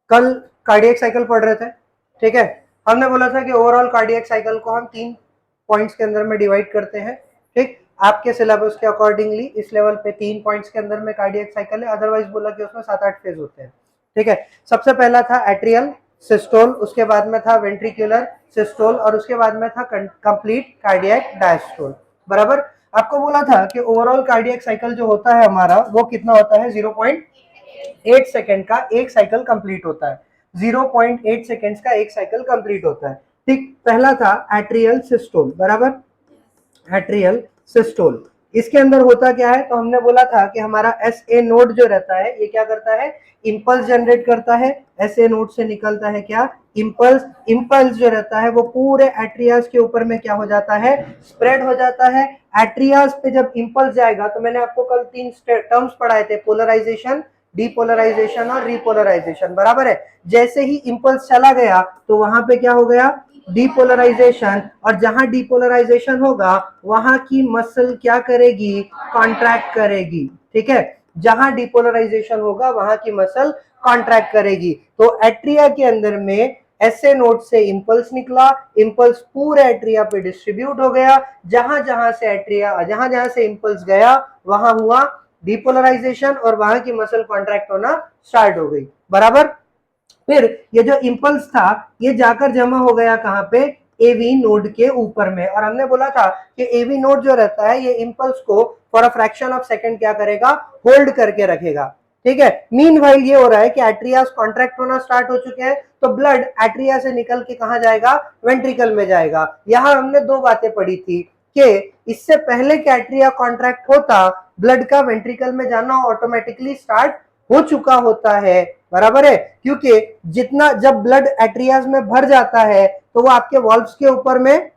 कल cardiac cycle पढ़ रहे थे, ठीक है। हमने बोला था कि ओवरऑल कार्डियक साइकिल को हम 3 पॉइंट्स के अंदर में डिवाइड करते हैं, ठीक। आपके सिलेबस के अकॉर्डिंगली इस लेवल पे 3 पॉइंट्स के अंदर में कार्डियक साइकिल है, अदरवाइज बोला कि उसमें 7-8 फेज होते हैं, ठीक है। सबसे पहला था एट्रियल सिस्टोल, उसके बाद में था वेंट्रिकुलर सिस्टोल और उसके बाद में था कंप्लीट कार्डियक डायस्टोल, बराबर। आपको बोला था कि ओवरऑल कार्डियक साइकिल जो होता है हमारा वो कितना होता है, 0.8 सेकेंड का एक साइकिल कंप्लीट होता है, 0.8 सेकेंड्स का एक साइकिल कंप्लीट होता है, ठीक। पहला था एट्रियल सिस्टोल, बराबर, एट्रियल सिस्टोल। इसके अंदर होता क्या है, तो हमने बोला था कि हमारा एस ए नोड जो रहता है ये क्या करता है, इंपल्स जनरेट करता है। एस ए नोड से निकलता है क्या, इंपल्स। इंपल्स जो रहता है वो पूरे एट्रियास के ऊपर में क्या हो जाता है, स्प्रेड हो जाता है। एट्रियास पे जब इंपल्स जाएगा, तो मैंने आपको कल 3 टर्म्स पढ़ाए थे, पोलराइजेशन, डीपोलराइजेशन और रीपोलराइजेशन, बराबर है। जैसे ही इंपल्स चला गया तो वहां पे क्या हो गया, डीपोलराइजेशन, और जहां डीपोलराइजेशन होगा वहां की मसल क्या करेगी, कॉन्ट्रैक्ट करेगी, ठीक है। जहां डीपोलराइजेशन होगा वहां की मसल कॉन्ट्रैक्ट करेगी। तो एट्रिया के अंदर में एसए नोड से इंपल्स निकला, इंपल्स पूरे एट्रिया पे डिस्ट्रीब्यूट हो गया, जहां जहां से इंपल्स गया वहां हुआ डीपोलराइजेशन और वहां की मसल कॉन्ट्रैक्ट होना स्टार्ट हो गई, बराबर। फिर ये जो इंपल्स था ये जाकर जमा हो गया कहां पे, एवी नोड के ऊपर में, और हमने बोला था कि एवी नोड जो रहता है ये इंपल्स को for a fraction of second क्या करेगा, होल्ड करके रखेगा, ठीक है। मीनवाइल ये हो रहा है कि एट्रियास कॉन्ट्रैक्ट होना स्टार्ट हो चुके हैं, तो ब्लड एट्रिया से निकल के कहां जाएगा, वेंट्रिकल में जाएगा। यहां हमने 2 बातें पढ़ी थी कि इससे पहले कि एट्रिया कॉन्ट्रैक्ट होता, ब्लड का वेंट्रिकल में जाना ऑटोमेटिकली स्टार्ट हो चुका होता है, बराबर है। क्योंकि जितना जब ब्लड एट्रियाज में भर जाता है तो वो आपके वॉल्व्स के ऊपर में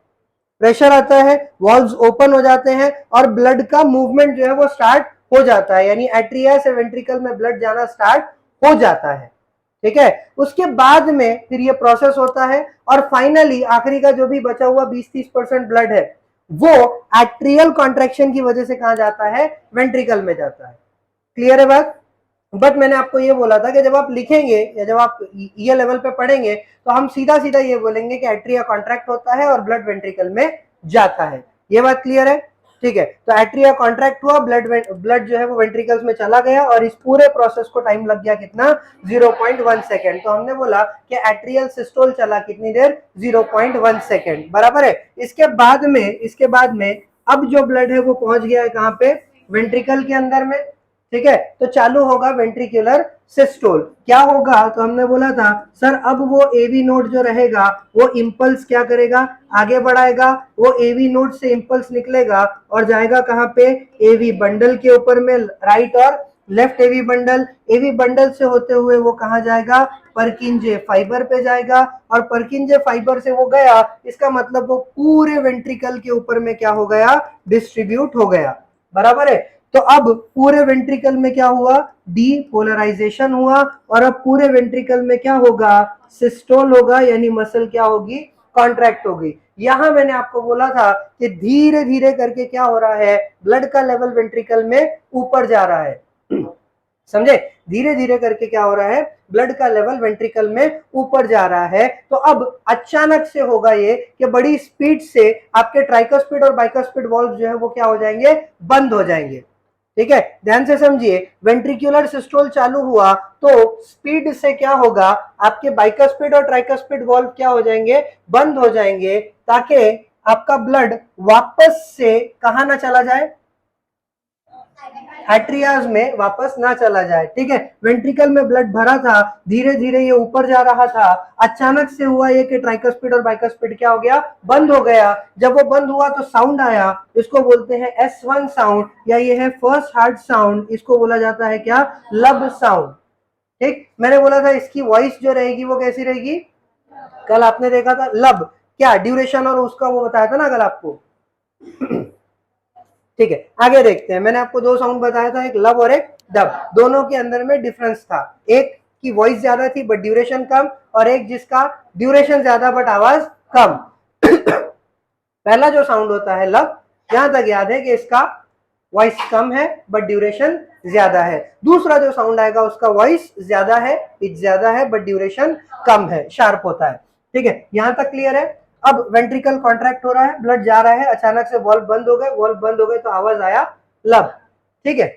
प्रेशर आता है, वॉल्व्स ओपन हो जाते हैं और ब्लड का मूवमेंट जो है वो स्टार्ट हो जाता है, यानी एट्रिया से वेंट्रिकल में ब्लड जाना स्टार्ट हो जाता है, ठीक है। उसके बाद में फिर ये प्रोसेस होता है और फाइनली आखिरी का जो भी बचा हुआ 20-30% ब्लड है वो एट्रियल कॉन्ट्रैक्शन की वजह से कहां जाता है, वेंट्रिकल में जाता है। क्लियर है बात। बट मैंने आपको ये बोला था कि जब आप लिखेंगे या जब आप ये लेवल पे पढ़ेंगे तो हम सीधा सीधा ये बोलेंगे कि एट्रिया कॉन्ट्रैक्ट होता है और ब्लड वेंट्रिकल में जाता है। ये बात क्लियर है, ठीक है। तो एट्रिया कॉन्ट्रैक्ट हुआ, ब्लड जो है वो वेंट्रिकल्स में चला गया और इस पूरे प्रोसेस को टाइम लग गया कितना, 0.1 सेकेंड। तो हमने बोला कि एट्रियल सिस्टोल चला कितनी देर, 0.1 सेकेंड, बराबर है। इसके बाद में अब जो ब्लड है वो पहुंच गया है कहां पे, वेंट्रिकल के अंदर में, ठीक है। तो चालू होगा वेंट्रिकुलर सिस्टोल। क्या होगा, तो हमने बोला था सर अब वो एवी नोड जो रहेगा वो इंपल्स क्या करेगा, आगे बढ़ाएगा, वो एवी नोड से इंपल्स निकलेगा और जाएगा कहां पे, एवी बंडल के ऊपर में, राइट और लेफ्ट एवी बंडल से होते हुए वो कहां जाएगा, परकिंजे फाइबर पे जाएगा, और परकिंजे फाइबर से वो गया, इसका मतलब वो पूरे वेंट्रिकल के ऊपर में क्या हो गया, डिस्ट्रीब्यूट हो गया, बराबर है। तो अब पूरे वेंट्रिकल में क्या हुआ, डीपोलराइजेशन हुआ, और अब पूरे वेंट्रिकल में क्या होगा, सिस्टोल होगा, यानी मसल क्या होगी, कॉन्ट्रैक्ट होगी। यहां मैंने आपको बोला था कि धीरे धीरे करके क्या हो रहा है, ब्लड का लेवल वेंट्रिकल में ऊपर जा रहा है, समझे। धीरे धीरे करके क्या हो रहा है, ब्लड का लेवल वेंट्रिकल में ऊपर जा रहा है। तो अब अचानक से होगा ये कि बड़ी स्पीड से आपके ट्राइकोस्पिड और बाइकोस्पिड वॉल्व जो है वो क्या हो जाएंगे, बंद हो जाएंगे, ठीक है। ध्यान से समझिए, वेंट्रिकुलर सिस्टोल चालू हुआ तो स्पीड से क्या होगा, आपके बाइकोस्पिड और ट्राइकोस्पिड वॉल्व क्या हो जाएंगे, बंद हो जाएंगे, ताकि आपका ब्लड वापस से कहां ना चला जाए, एट्रियाज में वापस ना चला जाए, ठीक है। वेंट्रिकल में ब्लड भरा था, धीरे धीरे ये ऊपर जा रहा था, अचानक से हुआ ये कि ट्राइकोस्पिड और बाइकोस्पिड क्या हो गया, बंद हो गया। जब वो बंद हुआ तो साउंड आया, इसको बोलते हैं S1 साउंड, या ये है फर्स्ट हार्ट साउंड, इसको बोला जाता है क्या, लब साउंड, ठीक। मैंने बोला था इसकी वॉइस जो रहेगी वो कैसी रहेगी, कल आपने देखा था लब, क्या ड्यूरेशन और उसका वो बताया था ना कल आपको, ठीक है। आगे देखते हैं, मैंने आपको 2 साउंड बताया था, एक लब और एक डब, दोनों के अंदर में डिफरेंस था, एक की वॉइस ज्यादा थी बट ड्यूरेशन कम, और एक जिसका ड्यूरेशन ज्यादा बट आवाज कम। पहला जो साउंड होता है लब, यहां तक याद है कि इसका वॉइस कम है बट ड्यूरेशन ज्यादा है। दूसरा जो साउंड आएगा उसका वॉइस ज्यादा है, पिच ज्यादा है बट ड्यूरेशन कम है, शार्प होता है। ठीक है, यहां तक क्लियर है। अब वेंट्रिकल कॉन्ट्रैक्ट हो रहा है, ब्लड जा रहा है, अचानक से वॉल्व बंद हो गए, वॉल्व बंद हो गए तो आवाज आया लब। ठीक है,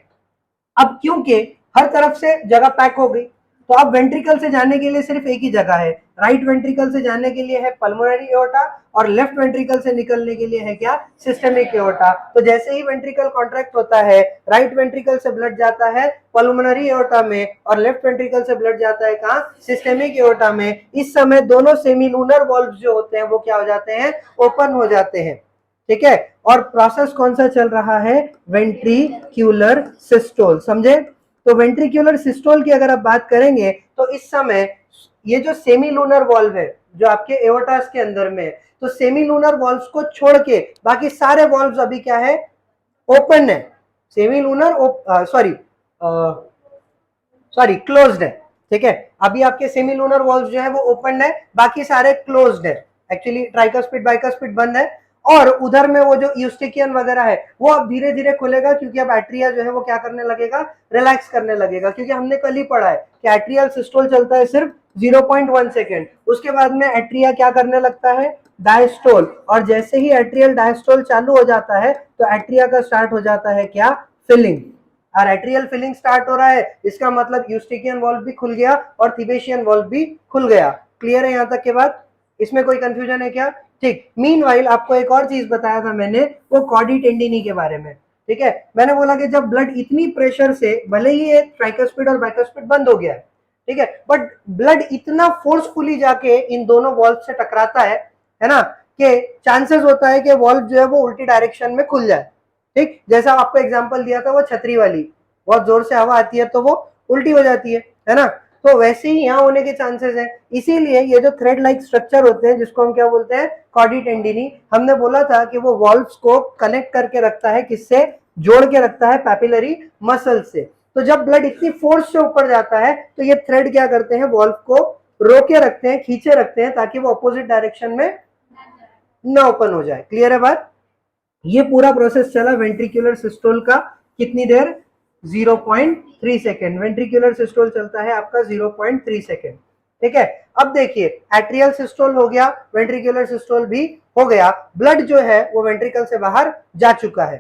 अब क्योंकि हर तरफ से जगह पैक हो गई तो अब वेंट्रिकल से जाने के लिए सिर्फ एक ही जगह है, राइट वेंट्रिकल से जाने के लिए है पल्मोनरी एओर्टा और लेफ्ट वेंट्रिकल से निकलने के लिए है क्या, सिस्टेमिक एओर्टा। तो जैसे ही वेंट्रिकल कॉन्ट्रैक्ट होता है, राइट वेंट्रिकल से ब्लड जाता है पल्मोनरी एओर्टा में और लेफ्ट वेंट्रिकल से ब्लड जाता है कहाँ, सिस्टेमिक एओर्टा में। इस समय दोनों सेमिलूनर वॉल्व जो होते हैं वो क्या हो जाते हैं, ओपन हो जाते हैं। ठीक है, और प्रोसेस कौन सा चल रहा है, वेंट्रिक्यूलर सिस्टोल। समझे? तो वेंट्रिक्यूलर सिस्टोल की अगर आप बात करेंगे तो इस समय ये जो सेमीलूनर वॉल्व है जो आपके एओर्टास के अंदर में, तो सेमीलूनर वॉल्व्स को छोड़ के बाकी सारे वॉल्व्स अभी क्या है, ओपन है। सेमीलूनर सॉरी क्लोज्ड है। ठीक है, अभी आपके सेमीलूनर वॉल्व्स जो है वो ओपन है, बाकी सारे क्लोज्ड है। एक्चुअली ट्राइकस्पिड बाइकस्पिड बंद है और उधर में वो जो यूस्टिकियन वगैरह है वो अब धीरे धीरे खुलेगा क्योंकि अब एट्रिया जो है वो क्या करने लगेगा, रिलैक्स करने लगेगा। क्योंकि हमने कल ही पढ़ा है कि एट्रियल सिस्टोल चलता है सिर्फ 0.1 सेकेंड, उसके बाद में एट्रिया क्या करने लगता है, डायस्टोल। और जैसे ही एट्रियल डायस्टोल चालू हो जाता है तो एट्रिया का स्टार्ट हो जाता है क्या, फिलिंग। और एट्रियल फिलिंग स्टार्ट हो रहा है इसका मतलब यूस्टिकियन वॉल्व भी खुल गया और थिबेशियन वॉल्व भी खुल गया। क्लियर है यहां तक के बाद? इसमें कोई कंफ्यूजन है क्या? ठीक, मीनवाइल आपको एक और चीज बताया था मैंने, वो कॉडी टेंडिनी के बारे में। ठीक है, मैंने बोला कि जब ब्लड इतनी प्रेशर से, भले ही ये ट्राइकस्पिड और बाइकस्पिड बंद हो गया है, ठीक है, बट ब्लड इतना फोर्सफुली जाके इन दोनों वॉल्व से टकराता है ना, कि चांसेस होता है कि वॉल्व जो है वो उल्टी डायरेक्शन में खुल जाए। ठीक, जैसा आपको एग्जांपल दिया था वो छतरी वाली, बहुत जोर से हवा आती है तो वो उल्टी हो जाती है ना, तो वैसे ही यहाँ होने के चांसेस है। इसीलिए ये जो थ्रेड लाइक स्ट्रक्चर होते हैं जिसको हम क्या बोलते हैं, कॉडी टेंडिनी, हमने बोला था कि वो वॉल्व्स को कनेक्ट करके रखता है, किससे, जोड़ के रखता है पैपिलरी मसल से। तो जब ब्लड इतनी फोर्स से ऊपर जाता है तो ये थ्रेड क्या करते हैं, वॉल्व को रोके रखते हैं, खींचे रखते हैं ताकि वो अपोजिट डायरेक्शन में ना ओपन हो जाए। क्लियर है बात? ये पूरा प्रोसेस चला वेंट्रिकुलर सिस्टोल का कितनी देर, 0.3 सेकेंड। वेंट्रिकुलर सिस्टोल चलता है आपका 0.3 सेकेंड। ठीक है, अब देखिए एट्रियल सिस्टोल हो गया, वेंट्रिकुलर सिस्टोल भी हो गया, ब्लड जो है वो वेंट्रिकल से बाहर जा चुका है।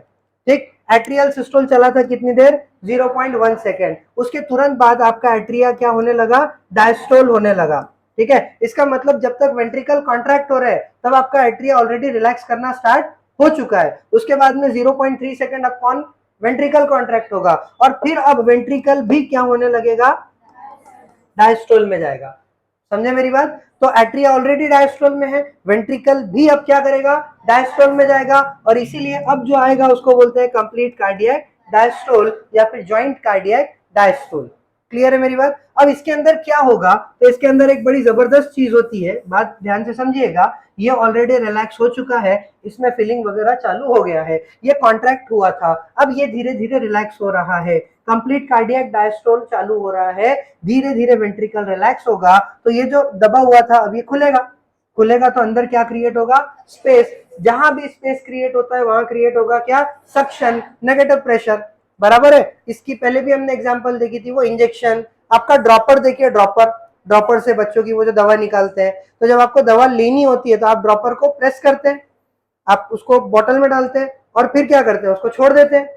ठीक, एट्रियल सिस्टोल चला था कितनी देर, 0.1 सेकेंड। उसके तुरंत बाद आपका एट्रिया क्या होने लगा, डायस्टोल होने लगा। ठीक है, इसका मतलब जब तक वेंट्रिकल कॉन्ट्रैक्ट हो रहा है तब आपका एट्रिया ऑलरेडी रिलैक्स करना स्टार्ट हो चुका है। उसके बाद में 0.3 सेकेंड अपॉन वेंट्रिकल कॉन्ट्रैक्ट होगा और फिर अब वेंट्रिकल भी क्या होने लगेगा, डायस्टोल में जाएगा। समझे मेरी बात? तो एट्रिया ऑलरेडी डायस्टोल में है, वेंट्रिकल भी अब क्या करेगा, डायस्टोल में जाएगा, और इसीलिए अब जो आएगा उसको बोलते हैं कंप्लीट कार्डियक डायस्टोल या फिर जॉइंट कार्डियक डायस्टोल। क्लियर है मेरी बात? अब इसके अंदर क्या होगा, तो इसके अंदर एक बड़ी जबरदस्त चीज होती है, बात ध्यान से समझिएगा। ये ऑलरेडी रिलैक्स हो चुका है, इसमें फीलिंग वगैरह चालू हो गया है, ये कॉन्ट्रैक्ट हुआ था, अब ये धीरे धीरे रिलैक्स हो रहा है, कंप्लीट कार्डियक डायस्टोल चालू हो रहा है, धीरे धीरे वेंट्रिकल रिलैक्स होगा, तो ये जो दबा हुआ था अब ये खुलेगा। खुलेगा तो अंदर क्या क्रिएट होगा, स्पेस। जहां भी स्पेस क्रिएट होता है वहां क्रिएट होगा क्या, सक्शन, नेगेटिव प्रेशर। बराबर है? इसकी पहले भी हमने एग्जांपल देखी थी, वो इंजेक्शन। आपका ड्रॉपर देखिए, ड्रॉपर, ड्रॉपर से बच्चों की वो जो दवा निकालते हैं, तो जब आपको दवा लेनी होती है तो आप ड्रॉपर को प्रेस करते हैं, आप उसको बोतल में डालते हैं और फिर क्या करते हैं, उसको छोड़ देते हैं।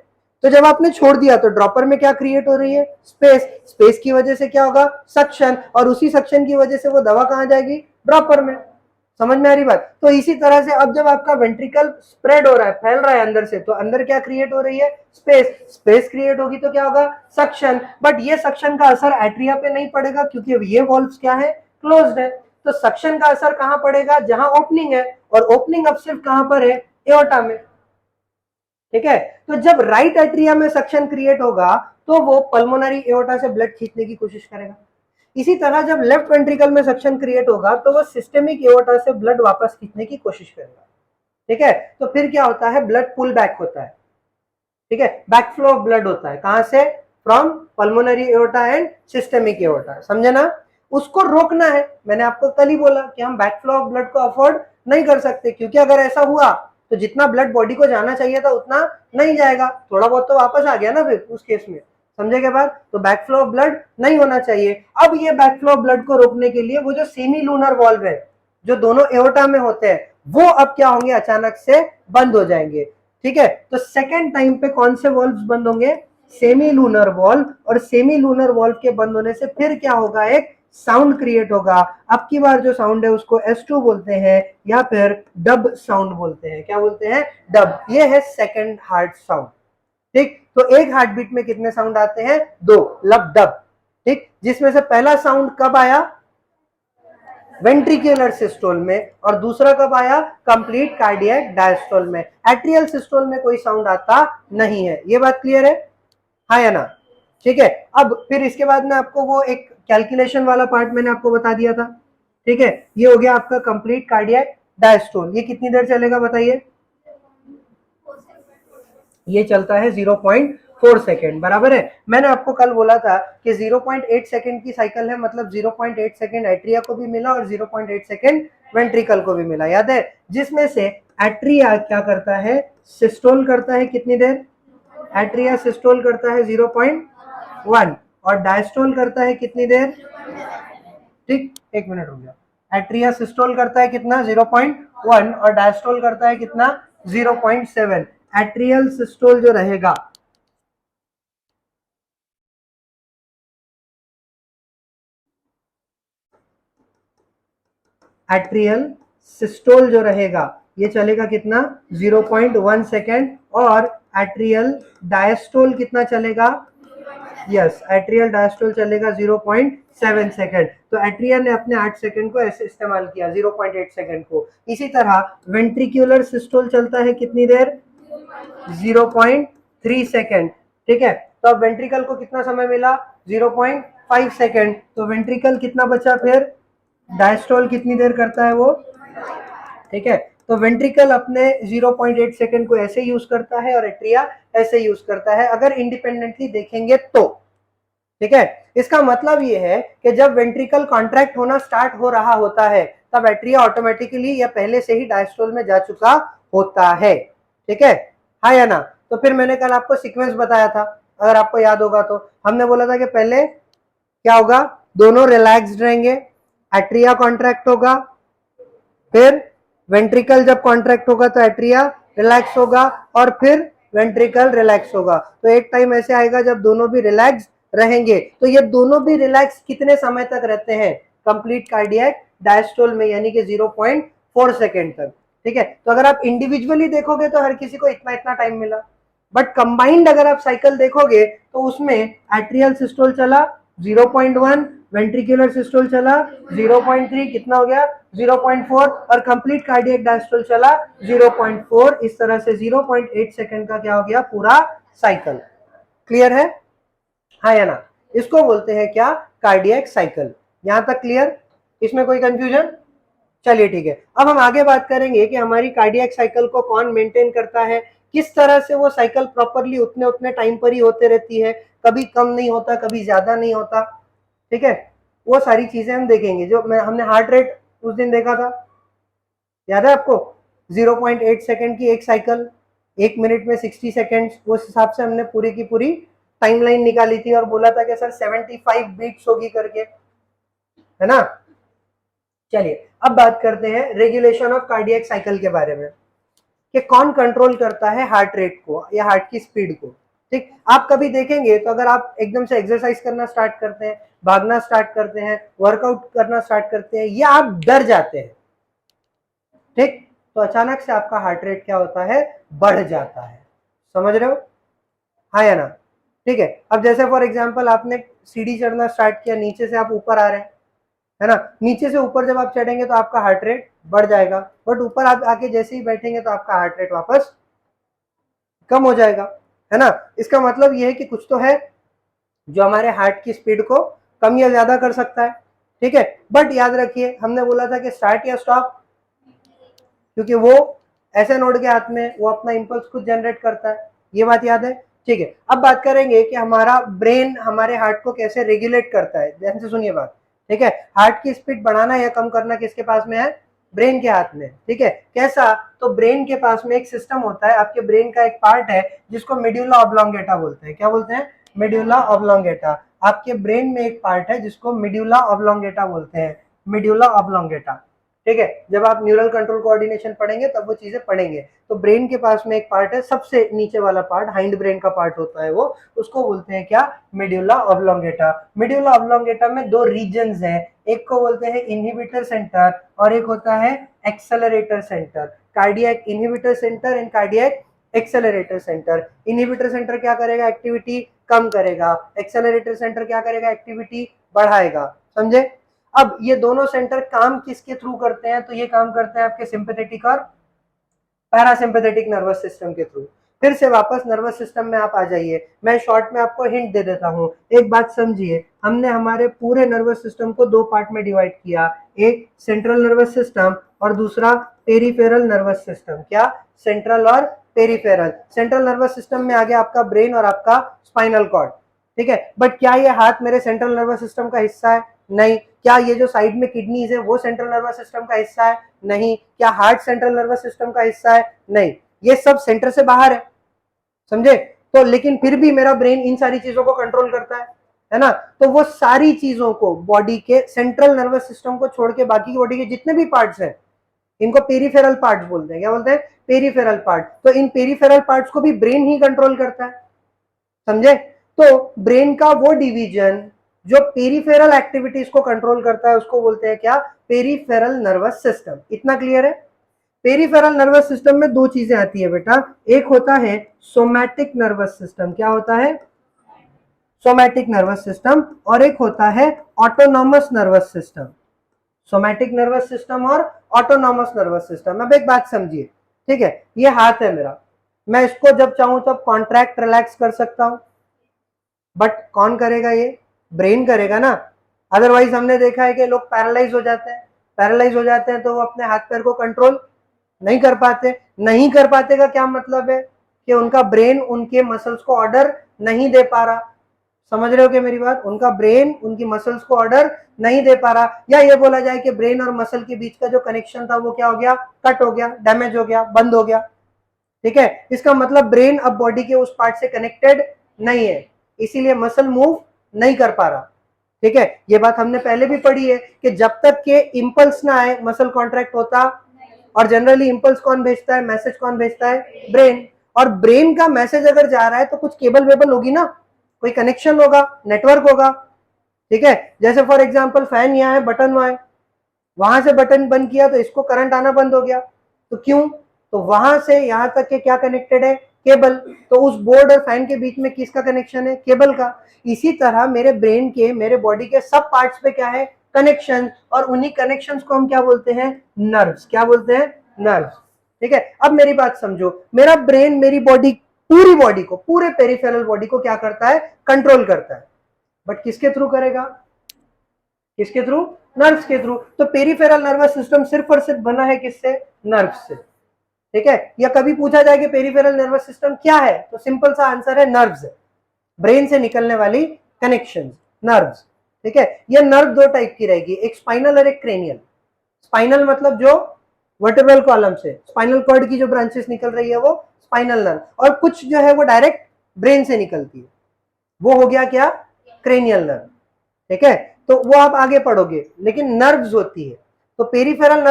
तो जब आपने छोड़ दिया तो ड्रॉपर में क्या क्रिएट हो रही है, स्पेस। स्पेस की वजह से क्या होगा, सक्शन, और उसी सक्शन की वजह से वो दवा कहां जाएगी, ड्रॉपर में। समझ में आ रही बात? तो इसी तरह से अब जब आपका वेंट्रिकल स्प्रेड हो रहा है, फैल रहा है अंदर से, तो अंदर क्या क्रिएट हो रही है, स्पेस। स्पेस क्रिएट होगी तो क्या होगा, सक्शन। बट ये सक्शन का असर एट्रिया पे नहीं पड़ेगा क्योंकि ये वॉल्व्स क्या है, क्लोज्ड है। तो सक्शन का असर कहां पड़ेगा, जहां ओपनिंग है, और ओपनिंग अब सिर्फ कहां पर है, एओर्टा में। ठीक है, तो जब राइट एट्रिया में सक्शन क्रिएट होगा तो वो पल्मोनरी एओर्टा से ब्लड खींचने की कोशिश करेगा। इसी तरह जब लेफ्ट वेंट्रिकल में सक्शन क्रिएट होगा तो वो सिस्टेमिक एओर्टा से ब्लड वापस खींचने की कोशिश करेगा। ठीक है, तो फिर क्या होता है, ब्लड पुल बैक होता है। ठीक है, बैक फ्लो ऑफ ब्लड होता है, कहां से, from pulmonary aorta and systemic aorta. समझे ना? उसको रोकना है। मैंने आपको कल ही बोला कि हम बैक फ्लो ऑफ ब्लड को अफोर्ड नहीं कर सकते, क्योंकि अगर ऐसा हुआ तो जितना ब्लड बॉडी को जाना चाहिए था उतना नहीं जाएगा, थोड़ा बहुत तो वापस आ गया ना फिर उस केस में, समझे के बाद? तो बैकफ्लो ऑफ ब्लड नहीं होना चाहिए। अब ये बैकफ्लो ऑफ ब्लड को रोकने के लिए वो जो सेमी लूनर वॉल्व है जो दोनों एओर्टा में होते हैं वो अब क्या होंगे, अचानक से बंद हो जाएंगे। ठीक है, तो सेकेंड टाइम पे कौन से वॉल्व्स बंद होंगे, सेमी लूनर वॉल्व, और सेमी लूनर वॉल्व के बंद होने से फिर क्या होगा, एक साउंड क्रिएट होगा। अब की बार जो साउंड है उसको S2 बोलते हैं या फिर डब साउंड बोलते हैं। क्या बोलते हैं, डब। ये है सेकंड हार्ट साउंड। ठीक, तो एक हार्ट बीट में कितने साउंड आते हैं, 2, लब डब। ठीक, जिसमें से पहला साउंड कब आया, वेंट्रिकुलर सिस्टोल में, और दूसरा कब आया, कंप्लीट कार्डियक डायस्टोल में। एट्रियल सिस्टोल में कोई साउंड आता नहीं है। ये बात क्लियर है, हाँ या ना? ठीक है, अब फिर इसके बाद में आपको वो एक कैलकुलेशन वाला पार्ट मैंने आपको बता दिया था। ठीक है, ये हो गया आपका कंप्लीट कार्डियक डायस्टोल। ये कितनी देर चलेगा बताइए, ये चलता है 0.4 सेकेंड, बराबर है। मैंने आपको कल बोला था कि 0.8 सेकेंड की साइकिल है, मतलब 0.8 सेकेंड एट्रिया को भी मिला और 0.8 सेकेंड वेंट्रिकल को भी मिला, याद है? जिसमें से एट्रिया क्या करता है, सिस्टोल करता है कितनी देर, एट्रिया सिस्टोल करता है 0.1 और डायस्टोल करता है कितनी देर, ठीक, एक मिनट हो गया। एट्रिया सिस्टोल करता है कितना, 0.1 और डायस्टोल करता है कितना, 0.7। एट्रियल सिस्टोल जो रहेगा, एट्रियल सिस्टोल जो रहेगा ये चलेगा कितना, 0.1 सेकेंड, और एट्रियल डायस्टोल कितना चलेगा, यस, एट्रियल डायस्टोल चलेगा 0.7 सेकेंड। तो एट्रिया ने अपने 8 सेकेंड को ऐसे इस्तेमाल किया, 0.8 सेकेंड को। इसी तरह वेंट्रिकुलर सिस्टोल चलता है कितनी देर, 0.3 सेकेंड। ठीक है, तो अब वेंट्रिकल को कितना समय मिला, 0.5 सेकेंड। तो वेंट्रिकल कितना बचा फिर, डायस्टोल कितनी देर करता है वो, ठीक है। तो वेंट्रिकल अपने 0.8 सेकेंड को ऐसे यूज करता है और एट्रिया ऐसे यूज करता है, अगर इंडिपेंडेंटली देखेंगे तो। ठीक है, इसका मतलब ये है कि जब वेंट्रिकल कॉन्ट्रैक्ट होना स्टार्ट हो रहा होता है तब एट्रिया ऑटोमेटिकली या पहले से ही डायस्टोल में जा चुका होता है। ठीक है, हाँ या ना? तो फिर मैंने कल आपको सीक्वेंस बताया था, अगर आपको याद होगा तो हमने बोला था कि पहले क्या होगा, दोनों रिलैक्स्ड रहेंगे, एट्रिया कॉन्ट्रैक्ट होगा, फिर वेंट्रिकल जब कॉन्ट्रैक्ट होगा तो एट्रिया रिलैक्स होगा और फिर वेंट्रिकल रिलैक्स होगा। तो एक टाइम ऐसे आएगा जब दोनों भी रिलैक्स रहेंगे। तो ये दोनों भी रिलैक्स कितने समय तक रहते हैं, कंप्लीट कार्डियक डायस्टोल में, यानी कि 0.4 सेकेंड तक। ठीक है, तो अगर आप इंडिविजुअली देखोगे तो हर किसी को इतना इतना टाइम मिला, बट कंबाइंड अगर आप साइकिल देखोगे तो उसमें एट्रियल सिस्टोल चला 0.1, वेंट्रिकुलर सिस्टोल चला 0.3, कितना हो गया 0.4, और कंप्लीट कार्डियक डायस्टोल चला 0.4। इस तरह से 0.8 सेकंड का क्या हो गया, पूरा साइकिल। क्लियर है, हाँ या ना? इसको बोलते हैं क्या, कार्डियक साइकिल। यहां तक क्लियर, इसमें कोई कंफ्यूजन? चलिए ठीक है, अब हम आगे बात करेंगे कि हमारी कार्डियक साइकिल को कौन मेंटेन करता है, किस तरह से वो साइकिल प्रॉपरली उतने उतने टाइम पर ही होते रहती है, कभी कम नहीं होता, कभी ज्यादा नहीं होता। ठीक है, वो सारी चीजें हम देखेंगे। जो हमने हार्ट रेट उस दिन देखा था, याद है आपको, 0.8 सेकेंड की एक साइकिल, एक मिनट में 60 सेकेंड, उस हिसाब से हमने पूरी की पूरी टाइमलाइन निकाली थी और बोला था कि सर 75 बीट्स होगी करके, है ना? चलिए अब बात करते हैं रेगुलेशन ऑफ कार्डियक साइकिल के बारे में, कि कौन कंट्रोल करता है हार्ट रेट को या हार्ट की स्पीड को। ठीक, आप कभी देखेंगे तो अगर आप एकदम से एक्सरसाइज करना स्टार्ट करते हैं, भागना स्टार्ट करते हैं, वर्कआउट करना स्टार्ट करते हैं, या आप डर जाते हैं, ठीक, तो अचानक से आपका हार्ट रेट क्या होता है, बढ़ जाता है। समझ रहे हो, हाँ या ना? ठीक है, अब जैसे फॉर एग्जाम्पल आपने सीढ़ी चढ़ना स्टार्ट किया, नीचे से आप ऊपर आ रहे हैं, है ना? नीचे से ऊपर जब आप चढ़ेंगे तो आपका हार्ट रेट बढ़ जाएगा, बट ऊपर आप आके जैसे ही बैठेंगे तो आपका हार्ट रेट वापस कम हो जाएगा, है ना? इसका मतलब ये है कि कुछ तो है जो हमारे हार्ट की स्पीड को कम या ज्यादा कर सकता है। ठीक है, बट याद रखिए हमने बोला था कि स्टार्ट या स्टॉप, क्योंकि वो ऐसे नोड के हाथ में, वो अपना इंपल्स खुद जनरेट करता है, ये बात याद है? ठीक है, अब बात करेंगे कि हमारा ब्रेन हमारे हार्ट को कैसे रेगुलेट करता है। ध्यान से सुनिए बात, ठीक है? हार्ट की स्पीड बढ़ाना या कम करना किसके पास में है, ब्रेन के हाथ में, ठीक है। कैसा? तो ब्रेन के पास में एक सिस्टम होता है, आपके ब्रेन का एक पार्ट है जिसको मेड्यूला ऑब्लोंगेटा बोलते हैं। क्या बोलते हैं? Medulla oblongata. आपके ब्रेन में एक पार्ट है जिसको मेड्यूला ऑब्लोंगेटा बोलते हैं, मेड्यूला ऑब्लोंगेटा, ठीक है। जब आप न्यूरल कंट्रोल कोऑर्डिनेशन पढ़ेंगे तब वो चीजें पढ़ेंगे। तो ब्रेन के पास में एक पार्ट है, सबसे नीचे वाला पार्ट हाइंड ब्रेन का पार्ट होता है वो, उसको बोलते हैं क्या? Medulla oblongata. मेड्यूला ऑब्लोंगेटा में दो रीजन्स हैं, एक को बोलते हैं इनहिबिटर सेंटर और एक होता है accelerator centre. Cardiac inhibitor centre and cardiac accelerator centre. Inhibitor centre क्या करेगा? एक्टिविटी कम करेगा। एक्सेलरेटर सेंटर क्या करेगा? एक्टिविटी बढ़ाएगा। समझे? अब ये दोनों सेंटर काम किसके थ्रू करते हैं? तो ये काम करते हैं आपके सिंपैथेटिक और पैरासिम्पैथेटिक नर्वस सिस्टम के थ्रू। फिर से वापस नर्वस सिस्टम में आप आ जाइए, मैं शॉर्ट में आपको हिंट दे देता हूँ। एक बात समझिए, हमने हमारे पूरे नर्वस सिस्टम को दो पार्ट में डिवाइड किया, एक सेंट्रल नर्वस सिस्टम और दूसरा पेरिफेरल नर्वस सिस्टम। क्या? सेंट्रल और पेरिफेरल। सेंट्रल नर्वस सिस्टम में आ गया आपका ब्रेन और आपका स्पाइनल कॉर्ड, ठीक है। बट क्या ये हाथ मेरे सेंट्रल नर्वस सिस्टम का हिस्सा है? नहीं। क्या ये जो साइड में किडनीज है वो सेंट्रल नर्वस सिस्टम का हिस्सा है? नहीं। क्या हार्ट सेंट्रल नर्वस सिस्टम का हिस्सा है? नहीं। ये सब सेंटर से बाहर है, समझे? तो लेकिन फिर भी मेरा ब्रेन इन सारी चीजों को कंट्रोल करता है ना। तो वो सारी चीजों को बॉडी के सेंट्रल नर्वस सिस्टम को छोड़ के बाकी की बॉडी के जितने भी पार्ट्स हैं इनको पेरिफेरल पार्ट्स बोलते हैं। क्या बोलते हैं? Peripheral part. तो इन पेरिफेरल पार्ट्स को भी ब्रेन ही कंट्रोल करता है, समझे? तो ब्रेन का वो डिवीजन जो पेरिफेरल एक्टिविटीज को कंट्रोल करता है उसको बोलते हैं क्या? Peripheral nervous system. इतना क्लियर है? पेरिफेरल नर्वस सिस्टम में दो चीजें आती है बेटा, एक होता है सोमैटिक नर्वस सिस्टम। क्या होता है? Somatic nervous system. और एक होता है autonomous nervous system. Somatic nervous system और ऑटोनॉमस नर्वस सिस्टम। अब एक बात समझिए, ठीक है, ये हाथ है मेरा, मैं इसको जब चाहूं तब कॉन्ट्रैक्ट रिलैक्स कर सकता हूं, बट कौन करेगा? ये ब्रेन करेगा ना। अदरवाइज हमने देखा है कि लोग पैरालाइज हो जाते हैं, पैरालाइज हो जाते हैं तो वो अपने हाथ पैर को कंट्रोल नहीं कर पाते। नहीं कर पाते का क्या मतलब है? कि उनका ब्रेन उनके मसल्स को ऑर्डर नहीं दे पा रहा। समझ रहे हो कि मेरी बात? उनका ब्रेन उनकी मसल्स को ऑर्डर नहीं दे पा रहा, या ये बोला जाए कि ब्रेन और मसल के बीच का जो कनेक्शन था वो क्या हो गया? कट हो गया, डैमेज हो गया, बंद हो गया, ठीक है। इसका मतलब ब्रेन अब बॉडी के उस पार्ट से कनेक्टेड नहीं है, इसीलिए मसल मूव नहीं कर पा रहा, ठीक है। ये बात हमने पहले भी पढ़ी है कि जब तक के इंपल्स ना आए मसल कॉन्ट्रैक्ट होता। और जनरली इंपल्स कौन भेजता है? मैसेज कौन भेजता है? ब्रेन। और ब्रेन का मैसेज अगर जा रहा है तो कुछ केबल वेबल होगी ना, कोई कनेक्शन होगा, नेटवर्क होगा, ठीक है। जैसे फॉर एग्जांपल फैन यहाँ है, बटन वहां है, वहां से बटन बंद किया तो इसको करंट आना बंद हो गया। तो क्यों? तो वहां से यहां तक के क्या कनेक्टेड है? केबल। तो उस बोर्ड और फैन के बीच में किसका कनेक्शन है? केबल का। इसी तरह मेरे ब्रेन के, मेरे बॉडी के सब पार्ट्स पे क्या है? कनेक्शन। और उन्हीं कनेक्शंस को हम क्या बोलते हैं? नर्व्स। क्या बोलते हैं? नर्व्स, ठीक है। अब मेरी बात समझो, मेरा ब्रेन मेरी बॉडी, पूरी बॉडी को, पूरे पेरिफेरल बॉडी को क्या करता है? कंट्रोल करता है, बट किसके थ्रू करेगा? किसके थ्रू? नर्व्स के थ्रू। तो पेरिफेरल नर्वस सिस्टम सिर्फ और सिर्फ बना है किससे? नर्व्स से, ठीक है। या कभी पूछा जाए कि पेरिफेरल नर्वस सिस्टम क्या है, तो सिंपल सा आंसर है नर्व्स है, ब्रेन से निकलने वाली कनेक्शंस, नर्व्स, ठीक है। ये नर्व दो टाइप की रहेगी, एक स्पाइनल और एक क्रेनियल। स्पाइनल मतलब जो वर्टेब्रल कॉलम से स्पाइनल कॉर्ड की जो ब्रांचेस निकल रही है वो स्पाइनल नर्व, और कुछ जो है वो डायरेक्ट ब्रेन से निकलती है, वो हो गया क्या? क्रेनियल नर्व, ठीक है। तो वो आप आगे पढ़ोगे, लेकिन नर्व्स होती है। तो पेरिफेरल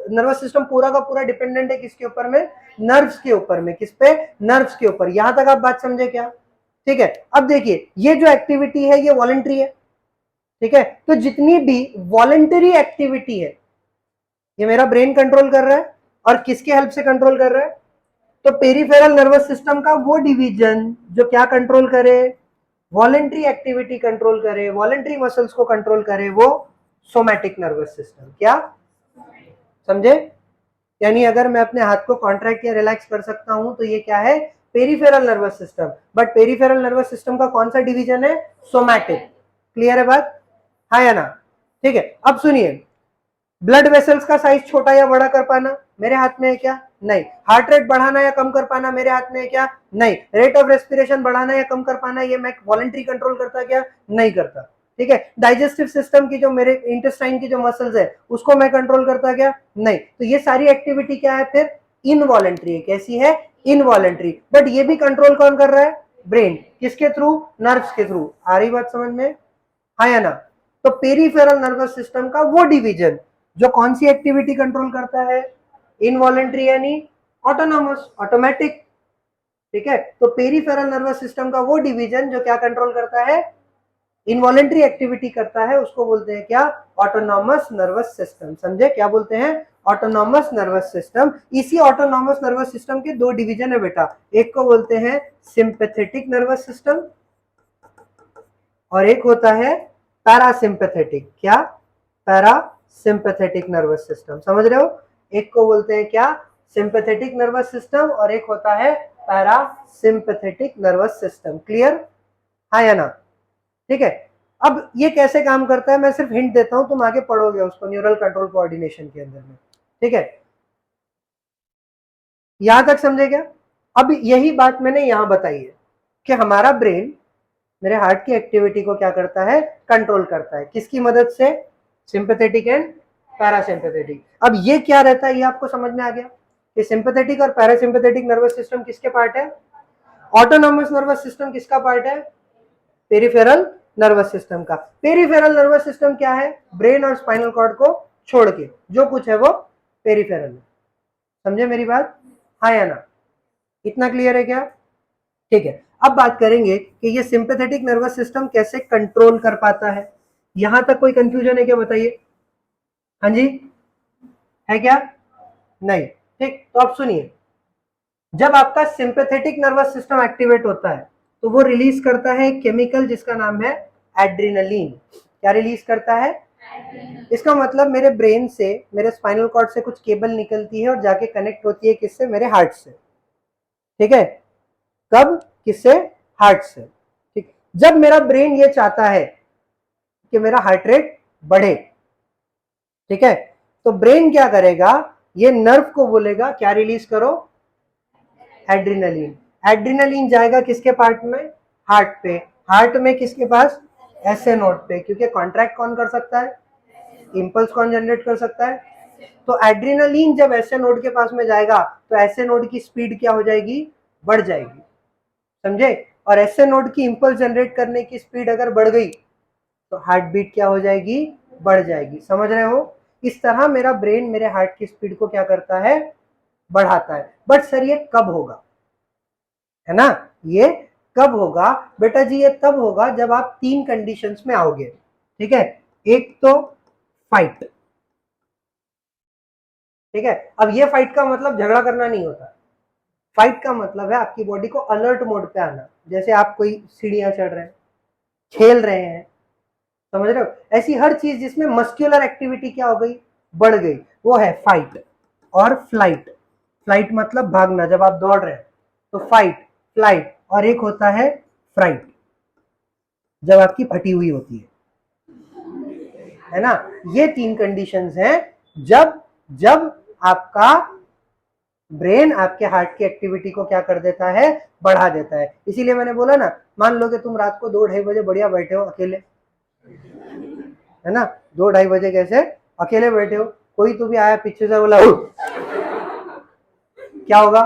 नर्वस सिस्टम पूरा का पूरा डिपेंडेंट है किसके ऊपर में? नर्व्स के ऊपर में। किस पे? नर्व्स के ऊपर। यहां तक आप बात समझे क्या? ठीक है। अब देखिए, ये जो एक्टिविटी है ये वॉलंटरी है, ठीक है। तो जितनी भी वॉलंटरी एक्टिविटी है ये मेरा ब्रेन कंट्रोल कर रहा है, और किसके हेल्प से कंट्रोल कर रहा है? तो पेरिफेरल नर्वस सिस्टम का वो डिवीजन जो क्या कंट्रोल करे? वॉलंटरी एक्टिविटी कंट्रोल करे, वॉलंटरी मसल्स को कंट्रोल करे, वो सोमैटिक नर्वस सिस्टम। क्या समझे? यानी अगर मैं अपने हाथ को कॉन्ट्रैक्ट या रिलैक्स कर सकता हूं तो ये क्या है? Peripheral nervous system. But peripheral nervous system का कौन सा डिवीजन है? सोमैटिक। क्लियर है बात? हाँ या ना? ठीक है। अब सुनिए, ब्लड वेसल्स का साइज छोटा या बड़ा कर पाना मेरे हाथ में है क्या? नहीं। हार्ट रेट बढ़ाना या कम कर पाना मेरे हाथ में है क्या? नहीं। रेट ऑफ रेस्पिरेशन बढ़ाना या कम कर पाना ये मैं वॉलंटरी कंट्रोल करता क्या? नहीं करता। ठीक है। डाइजेस्टिव सिस्टम की जो मेरे इंटेस्टाइन की जो मसल्स है उसको मैं कंट्रोल करता क्या? नहीं। तो ये सारी एक्टिविटी क्या है फिर? इनवॉलेंट्री है। कैसी है? इनवॉलेंट्री। बट ये भी कंट्रोल कौन कर रहा है? ब्रेन। किसके थ्रू? नर्व्स के थ्रू। आ रही बात समझ में? हाँ या ना? तो पेरिफेरल नर्वस सिस्टम का वो डिवीजन जो कौन सी एक्टिविटी कंट्रोल करता है? इनवॉलेंट्री यानी ऑटोनॉमस, ऑटोमेटिक। ठीक है। तो पेरिफेरल नर्वस सिस्टम का वो डिवीजन जो क्या कंट्रोल करता है? इनवॉलेंट्री एक्टिविटी करता है, उसको बोलते हैं क्या? Autonomous nervous system. समझे? क्या बोलते हैं? Autonomous nervous system. इसी ऑटोनॉमस नर्वस सिस्टम के दो डिवीजन है बेटा, एक को बोलते हैं सिंपैथेटिक नर्वस सिस्टम और एक होता है पैरासिम्पैथेटिक। क्या? Parasympathetic nervous system. समझ रहे हो? एक को बोलते हैं क्या? सिंपैथेटिक नर्वस सिस्टम और एक होता है पैरासिम्पैथेटिक नर्वस सिस्टम। क्लियर? हाँ या ना? ठीक है। अब ये कैसे काम करता है मैं सिर्फ हिंट देता हूं, तुम आगे पढ़ोगे उसको न्यूरल कंट्रोल कोऑर्डिनेशन के अंदर में। ठीक है, यहां तक समझे क्या? अब यही बात मैंने यहां बताई है कि हमारा ब्रेन मेरे हार्ट की एक्टिविटी को क्या करता है? कंट्रोल करता है। किसकी मदद से? Sympathetic and parasympathetic. अब ये क्या रहता है ये आपको समझ में आ गया कि सिंपैथेटिक और पैरासिम्पैथेटिक नर्वस सिस्टम किसके पार्ट है? ऑटोनॉमस नर्वस सिस्टम किसका पार्ट है? पेरिफेरल नर्वस सिस्टम का। पेरिफेरल नर्वस सिस्टम क्या है? ब्रेन और स्पाइनल कॉर्ड को छोड़ के जो कुछ है वो पेरिफेरल है। समझे मेरी बात? हाँ या ना? इतना क्लियर है क्या? ठीक है। अब बात करेंगे कि ये सिंपैथेटिक नर्वस सिस्टम कैसे कंट्रोल कर पाता है। यहां तक कोई कंफ्यूजन है क्या? बताइए। हाँ जी, है क्या? नहीं। ठीक, तो आप सुनिए। जब आपका सिंपैथेटिक नर्वस सिस्टम एक्टिवेट होता है तो वो रिलीज करता है केमिकल जिसका नाम है एड्रेनलिन। क्या रिलीज करता है? इसका मतलब मेरे ब्रेन से, मेरे स्पाइनल कॉर्ड से कुछ केबल निकलती है और जाके कनेक्ट होती है किससे? मेरे हार्ट से। ठीक है। कब? किससे? हार्ट से। ठीक। जब मेरा ब्रेन ये चाहता है कि मेरा हार्ट रेट बढ़े, ठीक है, तो ब्रेन क्या करेगा? ये नर्व को बोलेगा क्या रिलीज करो? एड्रेनलिन। एड्रेनलिन जाएगा किसके पार्ट में? हार्ट पे। हार्ट में किसके पास? एसए नोड पे। क्योंकि कॉन्ट्रैक्ट कौन कर सकता है? इंपल्स कौन जनरेट कर सकता है? तो एड्रेनलिन जब एसए नोड के पास में जाएगा तो एसए नोड की स्पीड क्या हो जाएगी? बढ़ जाएगी। समझे? और एसए नोड की इंपल्स जनरेट करने की स्पीड अगर बढ़ गई तो हार्ट बीट क्या हो जाएगी? बढ़ जाएगी। समझ रहे हो? इस तरह मेरा ब्रेन मेरे हार्ट की स्पीड को क्या करता है? बढ़ाता है। बट सर ये कब होगा? है ना? ये कब होगा? बेटा जी ये तब होगा जब आप तीन कंडीशंस में आओगे। ठीक है। एक तो फाइट। ठीक है। अब ये फाइट का मतलब झगड़ा करना नहीं होता। फाइट का मतलब है आपकी बॉडी को अलर्ट मोड पे आना। जैसे आप कोई सीढ़ियां चढ़ रहे हैं, खेल रहे हैं, समझ रहे हो? ऐसी हर चीज जिसमें मस्क्यूलर एक्टिविटी क्या हो गई? बढ़ गई, वो है फाइट। और फ्लाइट। फ्लाइट मतलब भागना, जब आप दौड़ रहे हैं तो फाइट, फ्लाइट। और एक होता है फ्राइट, जब आपकी फटी हुई होती है ना? ये तीन कंडीशंस हैं जब जब आपका ब्रेन आपके हार्ट की एक्टिविटी को क्या कर देता है? बढ़ा देता है। इसीलिए मैंने बोला ना, मान लो कि तुम रात को 2-2:30 बजे बढ़िया बैठे हो अकेले, है ना? 2-2:30 बजे कैसे अकेले बैठे हो, कोई तो भी आया पीछे से बोला उठ, क्या होगा?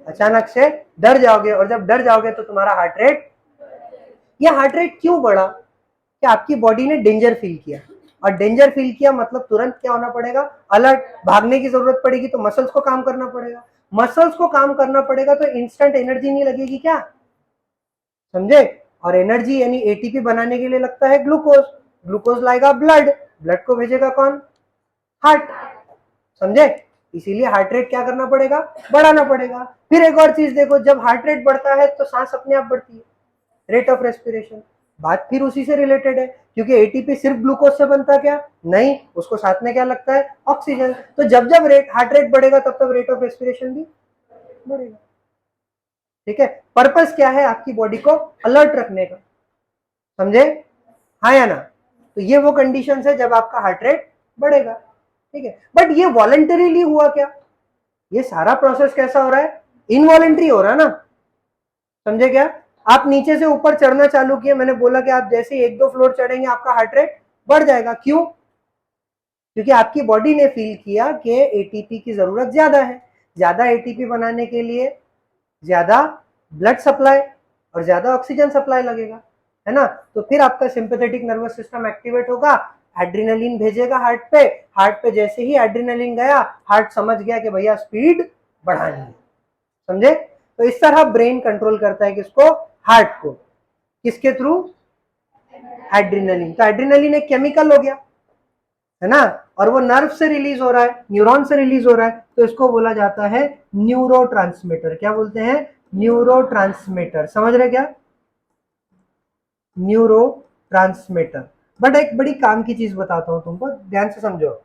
अचानक से डर जाओगे, और जब डर जाओगे तो तुम्हारा हार्ट रेट, ये हार्ट रेट क्यों बढ़ा? कि आपकी बॉडी ने डेंजर फील किया, और डेंजर फील किया मतलब तुरंत क्या होना पड़ेगा? अलर्ट। भागने की जरूरत पड़ेगी तो मसल्स को काम करना पड़ेगा। मसल्स को काम करना पड़ेगा तो इंस्टेंट एनर्जी नहीं लगेगी क्या? समझे? और एनर्जी यानी एटीपी बनाने के लिए लगता है ग्लूकोज। ग्लूकोज लाएगा ब्लड, ब्लड को भेजेगा कौन? हार्ट। समझे? इसीलिए हार्ट रेट क्या करना पड़ेगा? बढ़ाना पड़ेगा। फिर एक और चीज देखो, जब हार्ट रेट बढ़ता है तो सांस अपने आप बढ़ती है, रेट ऑफ रेस्पिरेशन। बात फिर उसी से रिलेटेड है, क्योंकि एटीपी सिर्फ ग्लूकोज से बनता क्या? नहीं, उसको साथ में क्या लगता है? ऑक्सीजन। तो जब जब हार्ट रेट बढ़ेगा तब तब रेट ऑफ रेस्पिरेशन भी बढ़ेगा। ठीक है। पर्पस क्या है? आपकी बॉडी को अलर्ट रखने का। समझे? हाँ या ना? तो ये वो कंडीशन है जब आपका हार्ट रेट बढ़ेगा। ठीक है। बट ये वॉलंटरीली हुआ क्या? ये सारा प्रोसेस कैसा हो रहा है? इनवॉलेंट्री हो रहा है ना? समझे क्या? आप नीचे से ऊपर चढ़ना चालू किए, मैंने बोला कि आप जैसे ही 1-2 फ्लोर चढ़ेंगे आपका हार्ट रेट बढ़ जाएगा। क्यों? क्योंकि आपकी बॉडी ने फील किया कि एटीपी की जरूरत ज्यादा है। ज्यादा एटीपी बनाने के लिए ज्यादा ब्लड सप्लाई और ज्यादा ऑक्सीजन सप्लाई लगेगा, है ना। तो फिर आपका सिंपैथेटिक नर्वस सिस्टम एक्टिवेट होगा, एड्रेनलिन भेजेगा हार्ट पे। हार्ट पे जैसे ही एड्रेनलिन गया, हार्ट समझ गया कि भैया स्पीड बढ़ानी है, समझे। तो इस तरह ब्रेन कंट्रोल करता है किसको? हार्ट को। किसके थ्रू? एड्रेनलिन। तो एड्रेनलिन एक केमिकल हो गया, है ना, और वो नर्व से रिलीज हो रहा है, न्यूरॉन से रिलीज हो रहा है, तो इसको बोला जाता है न्यूरोट्रांसमीटर। क्या बोलते हैं? न्यूरोट्रांसमीटर। समझ रहे क्या? न्यूरोट्रांसमीटर। बट एक बड़ी काम की चीज बताता हूं तुमको, ध्यान से समझो।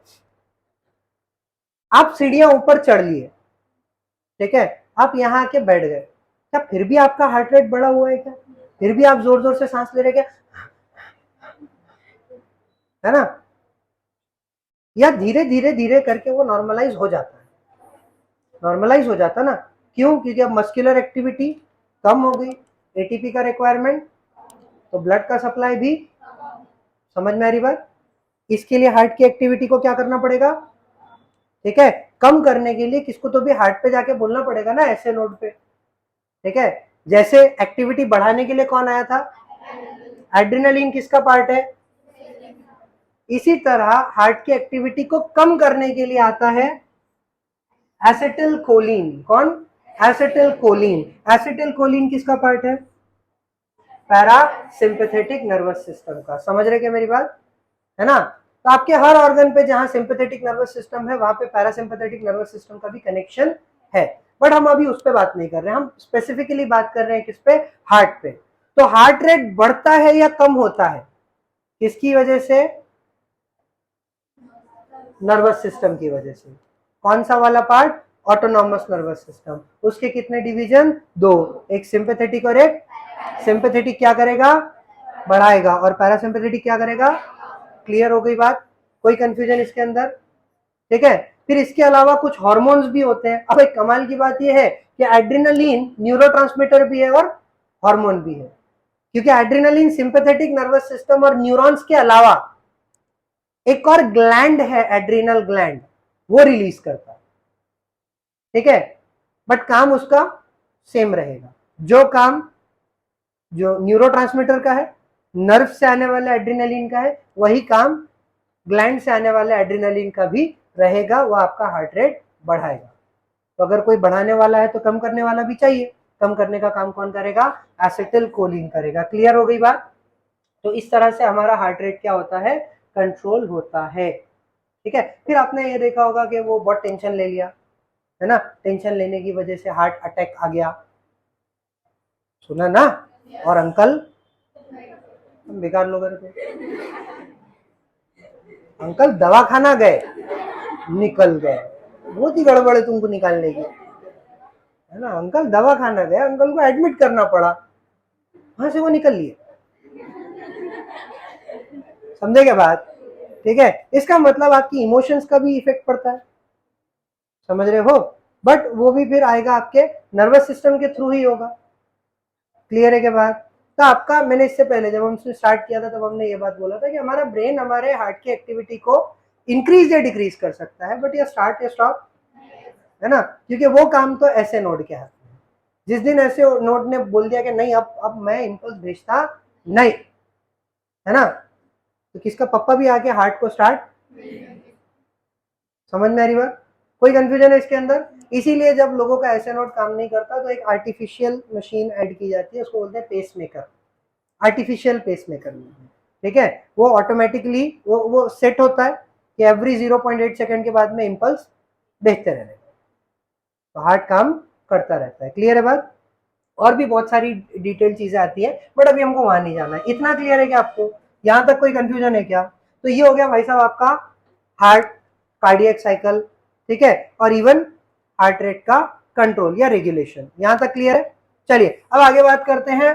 आप सीढ़ियां ऊपर चढ़ लिए, ठीक है, आप यहां आके बैठ गए, क्या फिर भी आपका हार्ट रेट बढ़ा हुआ है क्या? फिर भी आप जोर जोर से सांस ले रहे क्या? है ना? या धीरे धीरे धीरे करके वो नॉर्मलाइज हो जाता है, नॉर्मलाइज हो जाता ना। क्यों? क्योंकि अब मस्कुलर एक्टिविटी कम हो गई, एटीपी का रिक्वायरमेंट, तो ब्लड का सप्लाई भी। समझ में आ रही बात? इसके लिए हार्ट की एक्टिविटी को क्या करना पड़ेगा? ठीक है, कम करने के लिए किसको तो भी हार्ट पे जाके बोलना पड़ेगा ना, ऐसे नोड पे। ठीक है, जैसे एक्टिविटी बढ़ाने के लिए कौन आया था? एड्रेनलिन किसका पार्ट है? इसी तरह हार्ट की एक्टिविटी को कम करने के लिए आता है एसिटिल कोलिन। कौन? Acetylcholine. एसिटिल कोलिन किसका पार्ट है? पैरासिम्पैथेटिक नर्वस सिस्टम का। समझ रहे क्या मेरी बात? है ना। तो आपके हर ऑर्गन पे जहां सिंपैथेटिक नर्वस सिस्टम है वहां पे पैरासिम्पैथेटिक नर्वस सिस्टम का भी कनेक्शन है। बट हम अभी उस पर बात नहीं कर रहे हैं, हम स्पेसिफिकली बात कर रहे हैं किस पे? हार्ट पे। तो हार्ट रेट बढ़ता है या कम होता है? किसकी वजह से? नर्वस सिस्टम की वजह से। कौन सा वाला पार्ट? Autonomous nervous system. उसके कितने डिवीजन? 2, एक सिंपैथेटिक और एक। सिंपैथेटिक क्या करेगा? बढ़ाएगा, और पैरासिम्पैथेटिक क्या करेगा? क्लियर हो गई बात? कोई कंफ्यूजन इसके अंदर? ठीक है। फिर इसके अलावा कुछ हार्मोन्स भी होते हैं। अब एक कमाल की बात यह है कि एड्रेनलिन न्यूरोट्रांसमीटर भी है और हार्मोन भी है, क्योंकि एड्रेनलिन सिंपैथेटिक नर्वस सिस्टम और न्यूरॉन्स के अलावा एक और ग्लैंड है, एड्रीनल ग्लैंड, वो रिलीज करता है। ठीक है, बट काम उसका सेम रहेगा। जो काम जो न्यूरोट्रांसमीटर का है, नर्व से आने वाले एड्रेनलिन का है, वही काम ग्लैंड से आने वाले एड्रेनलिन का भी रहेगा। वो आपका हार्ट रेट बढ़ाएगा। तो अगर कोई बढ़ाने वाला है तो कम करने वाला भी चाहिए। कम करने का काम कौन करेगा? एसिटिल कोलिन करेगा। क्लियर हो गई बात? तो इस तरह से हमारा हार्ट रेट क्या होता है? कंट्रोल होता है। ठीक है। फिर आपने ये देखा होगा कि वो बहुत टेंशन ले लिया, है ना, टेंशन लेने की वजह से हार्ट अटैक आ गया, सुना ना। और अंकल, हम बेकार लोग थे, अंकल दवाखाना गए, निकल गए, बहुत ही गड़बड़ है तुमको निकालने की, है ना। अंकल दवाखाना गए, अंकल को एडमिट करना पड़ा, वहां से वो निकल लिए। समझे क्या बात? ठीक है, इसका मतलब आपकी इमोशंस का भी इफेक्ट पड़ता है, समझ रहे हो। बट वो भी फिर आएगा आपके नर्वस सिस्टम के थ्रू ही होगा। क्लियर है क्या बात? तो आपका, मैंने इससे पहले जब हमने स्टार्ट किया था तब हमने ये बात बोला था कि हमारा ब्रेन हमारे हार्ट की एक्टिविटी को इंक्रीज या डिक्रीज कर सकता है, बट ये स्टार्ट या स्टॉप, है ना, क्योंकि वो काम तो ऐसे नोड के हाथ में है। जिस दिन ऐसे नोड ने बोल दिया कि नहीं, अब मैं इम्पल्स भेजता नहीं, है ना, तो किसका पप्पा भी आके हार्ट को स्टार्ट। समझ में आ रही बात? कोई कंफ्यूजन है इसके अंदर? इसीलिए जब लोगों का ऐसे नोड काम नहीं करता तो एक आर्टिफिशियल मशीन ऐड की जाती है, उसको बोलते हैं pacemaker, artificial pacemaker. ठीक है, वो ऑटोमेटिकली वो सेट होता है कि एवरी 0.8 सेकंड के बाद में इम्पल्स भेजते रहने, तो हार्ट काम करता रहता है। क्लियर है बात? और भी बहुत सारी डिटेल चीजें आती है, बट अभी हमको वहां नहीं जाना है। इतना क्लियर है क्या आपको? यहां तक कोई कंफ्यूजन है क्या? तो ये हो गया भाई साहब आपका हार्ट, कार्डियक साइकिल, ठीक है, और इवन हार्ट रेट का कंट्रोल या रेगुलेशन। यहां तक क्लियर है? चलिए अब आगे बात करते हैं